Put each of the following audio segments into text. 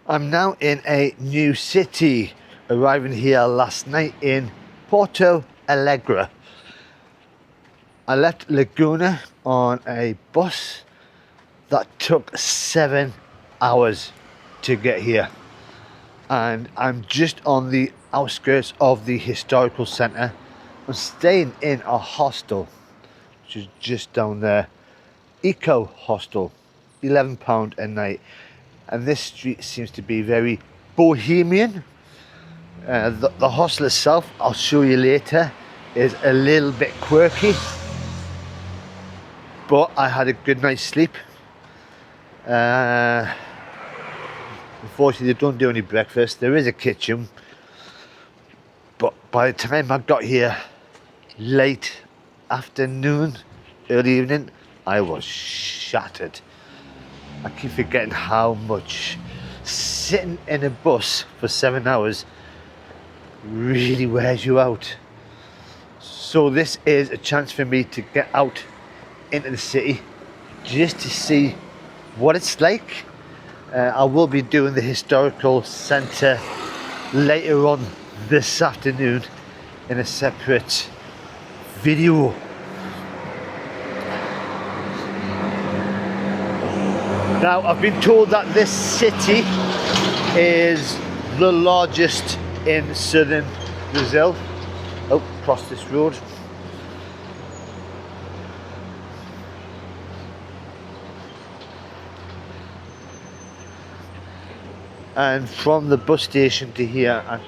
I'm now in a new city, arriving here last night in Porto Alegre. I left Laguna on a bus that took 7 hours to get here, and I'm just on the outskirts of the historical centre. I'm staying in a hostel which is just down there, Eco Hostel, £11 a night. And this street seems to be very bohemian. The hostel itself, I'll show you later, is a little bit quirky, but I had a good night's sleep. Unfortunately, they don't do any breakfast. There is a kitchen, but by the time I got here late afternoon, early evening, I was shattered. I keep forgetting how much sitting in a bus for 7 hours really wears you out. So this is a chance for me to get out into the city just to see what it's like. I will be doing the historical centre later on this afternoon in a separate video. Now, I've been told that this city is the largest in southern Brazil. Oh, across this road. And from the bus station to here, I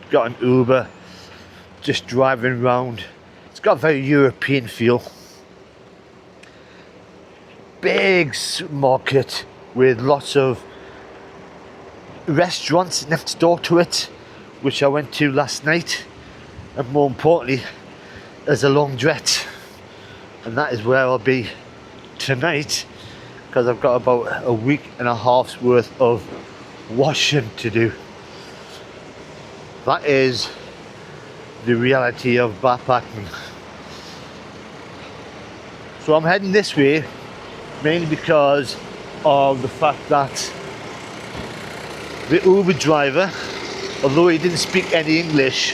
got an Uber, just driving around. It's got a very European feel. Big market with lots of restaurants next door to it, which I went to last night, and more importantly, there's a laundrette, and that is where I'll be tonight, because I've got about a week and a half's worth of washing to do. That is the reality of backpacking. So I'm heading this way mainly because of the fact that the Uber driver, although he didn't speak any English,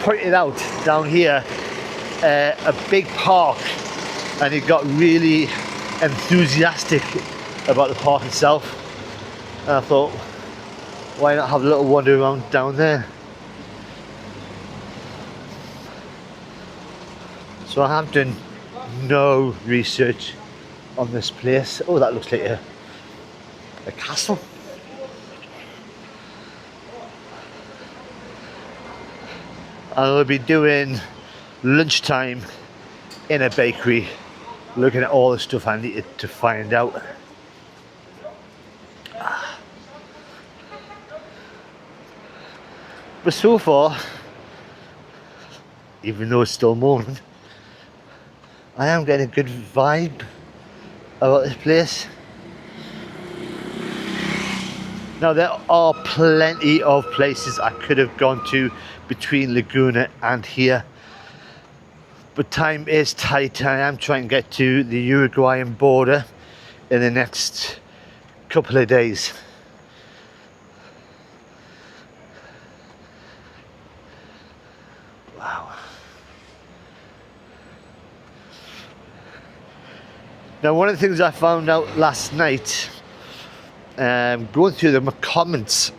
pointed out down here a big park, and he got really enthusiastic about the park itself. And I thought, why not have a little wander around down there? So I have done no research on this place. Oh, that looks like a castle. I'll be doing lunchtime in a bakery, looking at all the stuff I needed to find out. But so far, even though it's still morning, I am getting a good vibe about this place. Now, there are plenty of places I could have gone to between Laguna and here, but time is tight. I am trying to get to the Uruguayan border in the next couple of days. Wow. Now, one of the things I found out last night, going through the comments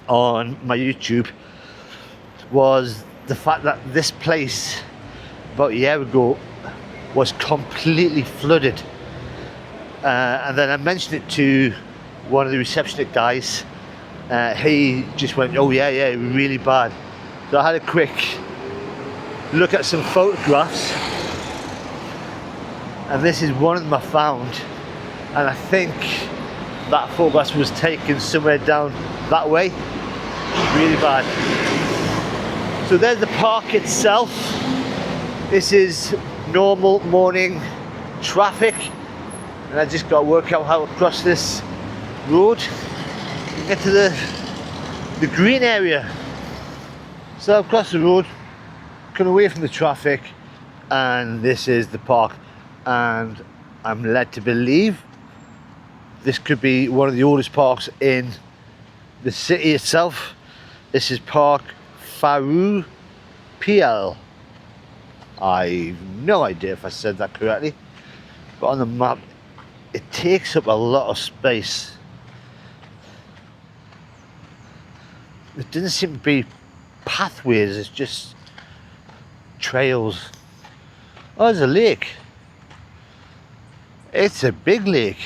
on my YouTube, was the fact that this place about a year ago was completely flooded. And then I mentioned it to one of the receptionist guys. He just went, oh yeah, really bad. So I had a quick look at some photographs, and this is one of them I found, and I think that photograph was taken somewhere down that way. Really bad. So there's the park itself. This is normal morning traffic, and I just got to work out how to cross this road and get to the green area. So I've crossed the road, come away from the traffic, and this is the park. And I'm led to believe this could be one of the oldest parks in the city itself. This is Park Farroupilha. I've no idea if I said that correctly, but on the map it takes up a lot of space. There doesn't seem to be pathways, it's just trails. Oh, there's a lake. It's a big lake.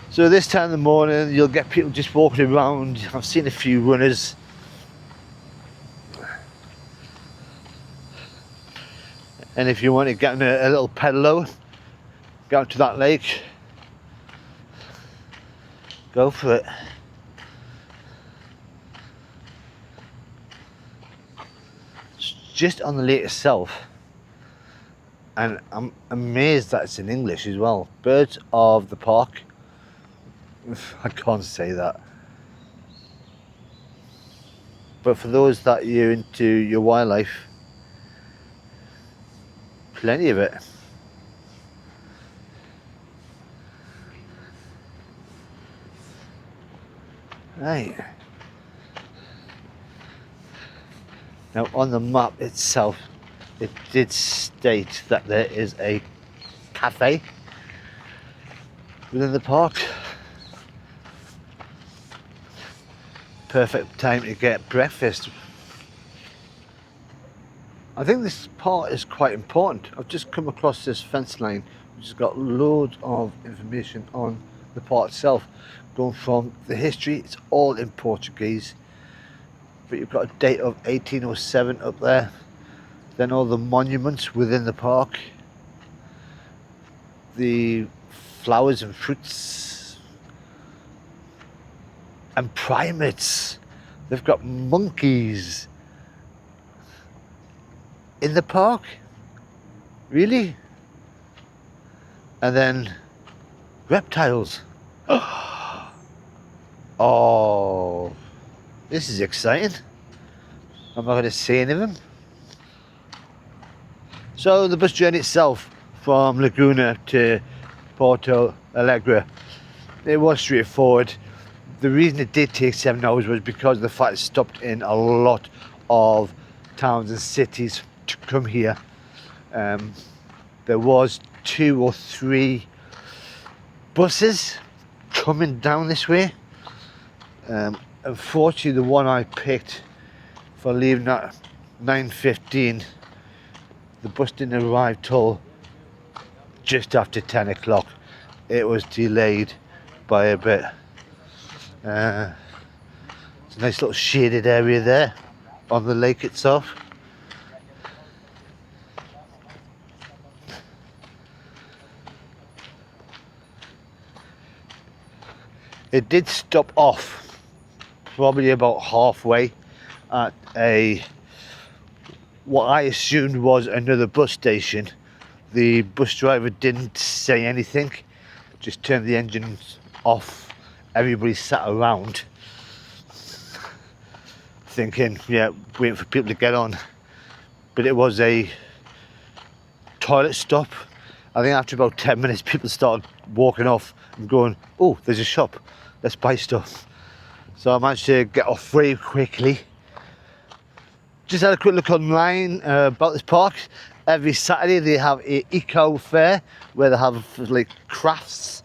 So this time in the morning you'll get people just walking around. I've seen a few runners. And if you want to get on a little pedalo, go out to that lake, go for it. It's just on the lake itself, and I'm amazed that it's in English as well. Birds of the park. I can't say that. But for those that you're into your wildlife, plenty of it. Right. Now on the map itself, it did state that there is a cafe within the park. Perfect time to get breakfast. I think this part is quite important. I've just come across this fence line which has got loads of information on the part itself, going from the history. It's all in Portuguese, but you've got a date of 1807 up there, then all the monuments within the park, the flowers and fruits and primates. They've got monkeys in the park, really? And then reptiles. Oh, this is exciting. I'm not going to see any of them. So the bus journey itself from Laguna to Porto Alegre, it was straightforward. The reason it did take 7 hours was because of the fact it stopped in a lot of towns and cities to come here. There was 2 or 3 buses coming down this way. Unfortunately, the one I picked for leaving at 9:15, the bus didn't arrive till just after 10 o'clock. It was delayed by a bit. It's a nice little shaded area there on the lake itself. It did stop off probably about halfway at what I assumed was another bus station. The bus driver didn't say anything, just turned the engines off. Everybody sat around thinking, yeah, waiting for people to get on. But it was a toilet stop. I think after about 10 minutes people started walking off and going, oh, there's a shop, let's buy stuff. So I managed to get off very quickly. Just had a quick look online about this park. Every Saturday they have a eco fair where they have like crafts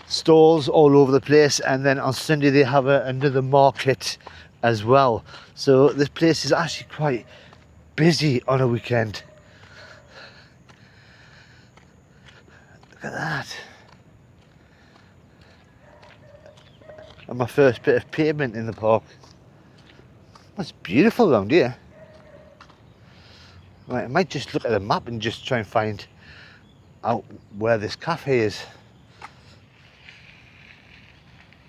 stalls all over the place, and then on Sunday they have another market as well. So this place is actually quite busy on a weekend. Look at that. And my first bit of pavement in the park. That's beautiful around here. Right, I might just look at the map and just try and find out where this cafe is.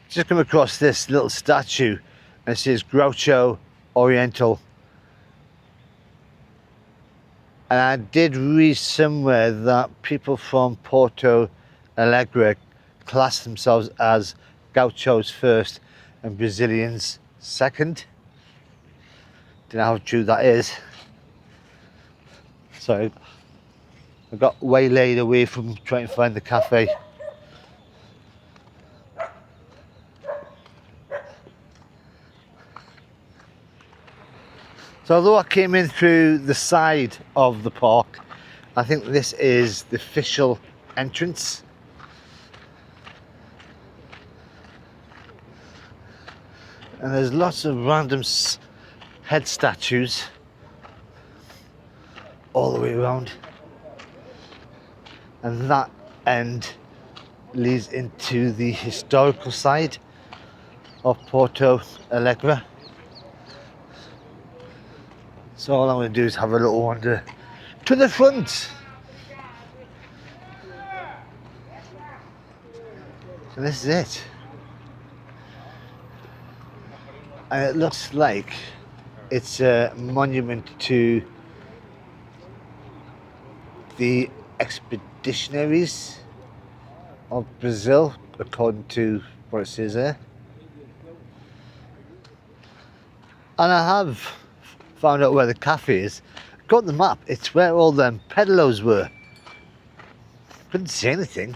Just come across this little statue and it says Groucho Oriental. And I did read somewhere that people from Porto Alegre class themselves as Gauchos first and Brazilians second. Don't know how true that is. So I got waylaid away from trying to find the cafe. So although I came in through the side of the park, I think this is the official entrance. And there's lots of random head statues all the way around. And that end leads into the historical side of Porto Alegre. So all I'm going to do is have a little wander to the front. So this is it. And it looks like it's a monument to the expeditionaries of Brazil, according to what it says there. And I have found out where the cafe is. Got the map, it's where all them pedalos were. Couldn't see anything.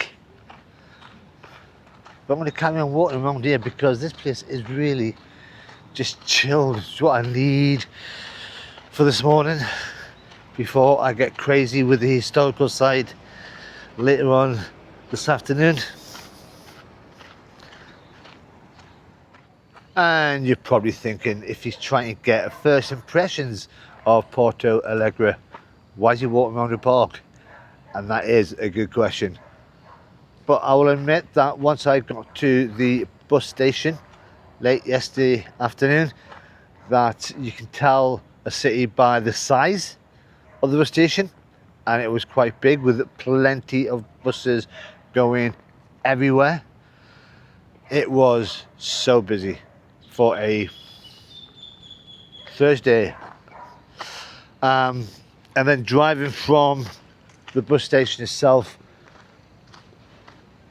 But I'm going to carry on walking around here because this place is really just chilled. It's what I need for this morning before I get crazy with the historical side later on this afternoon. And you're probably thinking, if he's trying to get first impressions of Porto Alegre, why is he walking around the park? And that is a good question. But I will admit that once I got to the bus station late yesterday afternoon, that you can tell a city by the size of the bus station, and it was quite big with plenty of buses going everywhere. It was so busy for a Thursday. And then driving from the bus station itself,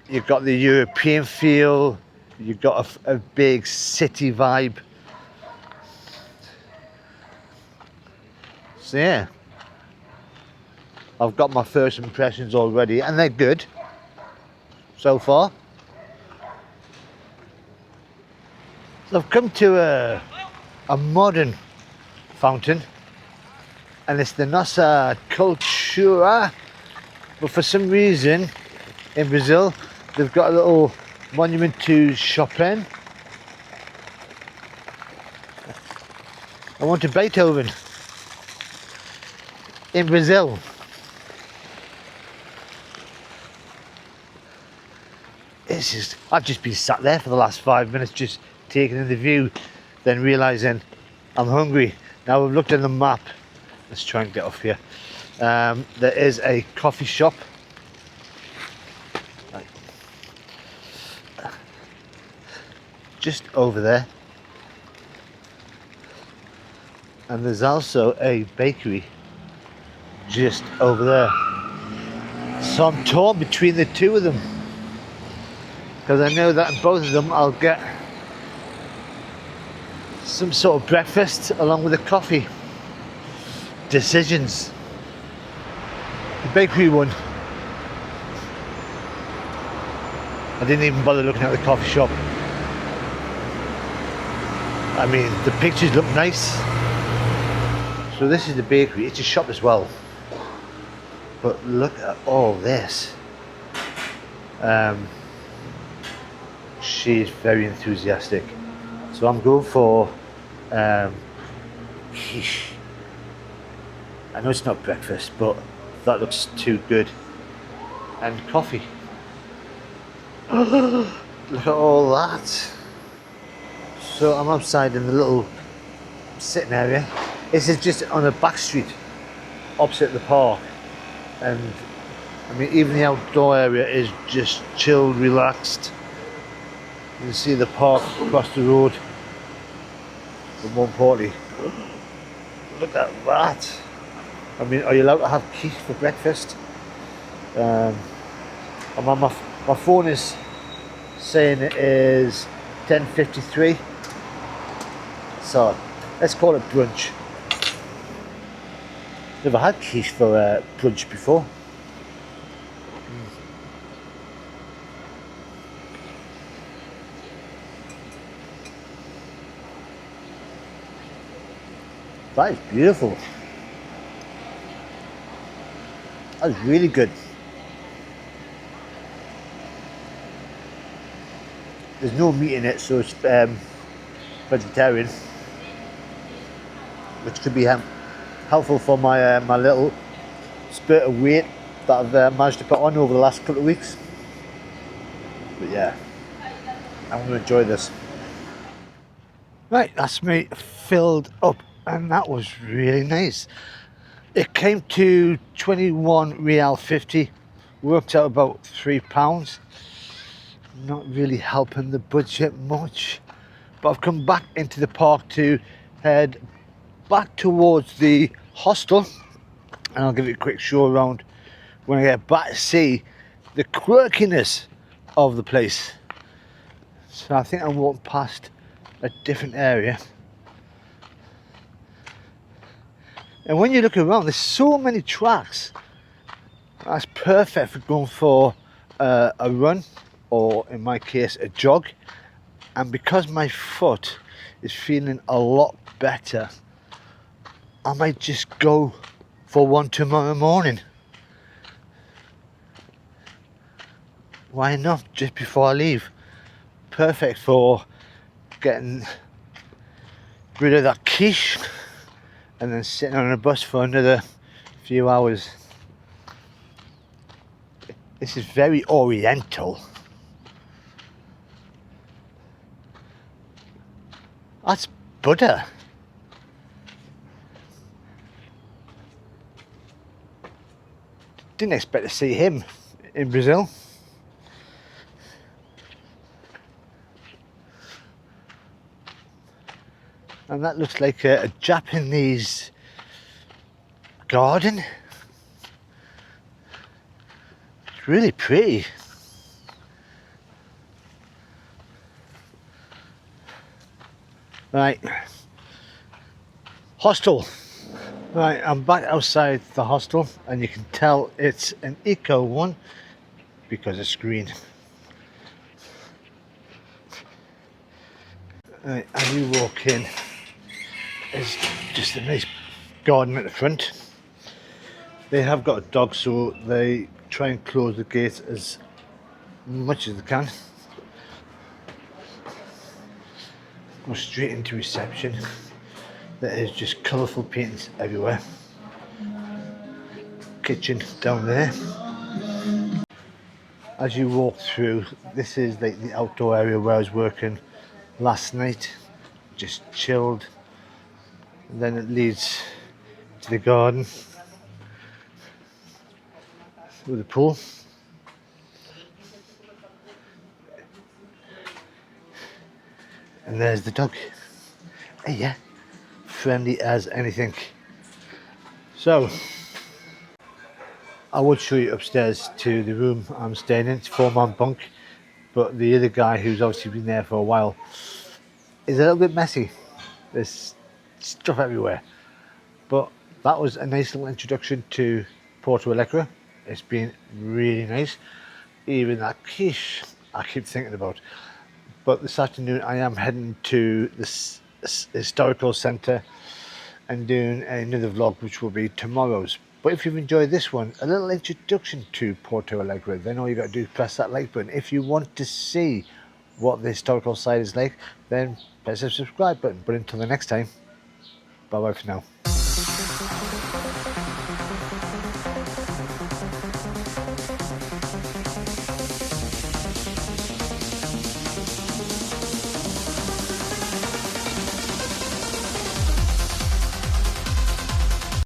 you've got the European feel, you've got a big city vibe. So yeah, I've got my first impressions already, and they're good so far. So I've come to a modern fountain, and it's the Nossa Cultura, but for some reason in Brazil they've got a little monument to Chopin. I want to Beethoven in Brazil. It's just, I've just been sat there for the last 5 minutes just taking in the view, then realising I'm hungry. Now we've looked at the map. Let's try and get off here. There is a coffee shop. Just over there. And there's also a bakery just over there. So I'm torn between the two of them, because I know that in both of them I'll get some sort of breakfast along with a coffee. Decisions. The bakery one, I didn't even bother looking at the coffee shop. I mean, the pictures look nice. So this is the bakery. It's a shop as well. But look at all this. She's very enthusiastic. So I'm going for quiche. I know it's not breakfast, but that looks too good. And coffee. Look at all that. So I'm outside in the little sitting area. This is just on a back street opposite the park, and I mean even the outdoor area is just chilled, relaxed. You can see the park across the road. But more importantly, look at that. I mean, are you allowed to have quiche for breakfast? I'm on my phone is saying it is 10:53. So let's call it brunch. Never had quiche for brunch before. That is beautiful. That's really good. There's no meat in it, so it's vegetarian, which could be helpful for my little spurt of weight that I've managed to put on over the last couple of weeks. But yeah, I'm going to enjoy this. Right, that's me filled up, and that was really nice. It came to 21 Real 50, worked out about £3. Not really helping the budget much, but I've come back into the park to head back towards the hostel, and I'll give it a quick show around when I get back to see the quirkiness of the place. So I think I'm walking past a different area, and when you look around, there's so many tracks. That's perfect for going for a run, or in my case a jog. And because my foot is feeling a lot better, I might just go for one tomorrow morning. Why not, just before I leave? Perfect for getting rid of that quiche and then sitting on a bus for another few hours. This is very oriental. That's Buddha. Didn't expect to see him in Brazil. And that looks like a Japanese garden. It's really pretty. Right, hostel. Right, I'm back outside the hostel, and you can tell it's an eco one because it's green. Right, as you walk in, it's just a nice garden at the front. They have got a dog, so they try and close the gate as much as they can. Go straight into reception. There is just colourful paintings everywhere. Kitchen down there. As you walk through, this is like the outdoor area where I was working last night. Just chilled. And then it leads to the garden with the pool. And there's the dog. Hey, yeah, friendly as anything. So, I would show you upstairs to the room I'm staying in. It's 4-man bunk, but the other guy, who's obviously been there for a while, is a little bit messy. There's stuff everywhere. But that was a nice little introduction to Porto Alegre. It's been really nice. Even that quiche I keep thinking about. But this afternoon I am heading to this historical centre and doing another vlog, which will be tomorrow's. But if you've enjoyed this one, a little introduction to Porto Alegre, then all you got to do is press that like button. If you want to see what the historical site is like, then press the subscribe button. But until the next time, bye bye for now.